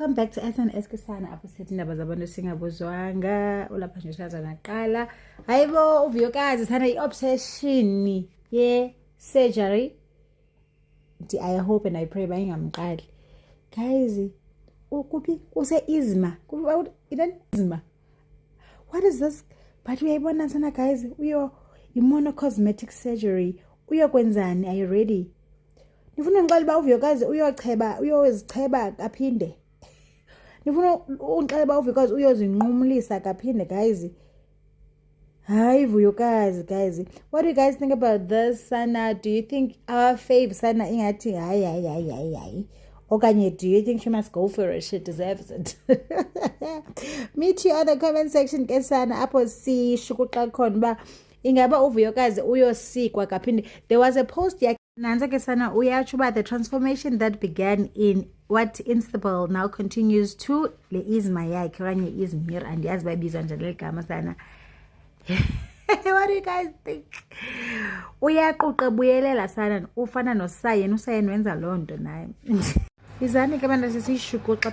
Welcome back to SNS Kesana apho sithi indaba zabantu singabuzwanga ulapha nje siyaza naqala. Hayibo uvuyokazi sana i-obsession ye-surgery. I hope and I pray bayingamqali. Guys, kuphi use-Izma. Izma. What is this? But uyayibona sana guys, i-monocosmetic surgery. Uyokwenzani? Are you ready? Nifuna ngiqala uba uvuyokazi uyozicheba kaphinde. Nifuna ungixela uba uvuyokazi uyozinqumlisa kaphinde guys. Hayi vuyokazi guys. What do you guys think about this, Sana? Do you think our fave Sana ingathi hayi? Okanye do you think she must go for it? She deserves it. Meet you on the comment section ke Sana apho sishukuxa khona ba ingaba uvuyokazi uyosikwa kaphinde. There was a post yakhe Nanza ke Sana uyatsho uba the transformation that began in what Instable now continues to le Izma yakhe okanye Izmir andiyazi bayibizwa njani le gama Sana. What do you guys think? Uyaquqa buyelela Sana ufana noSayeni. uSayeni wenza loo nto naye. Izani ke abantu sisishukuxa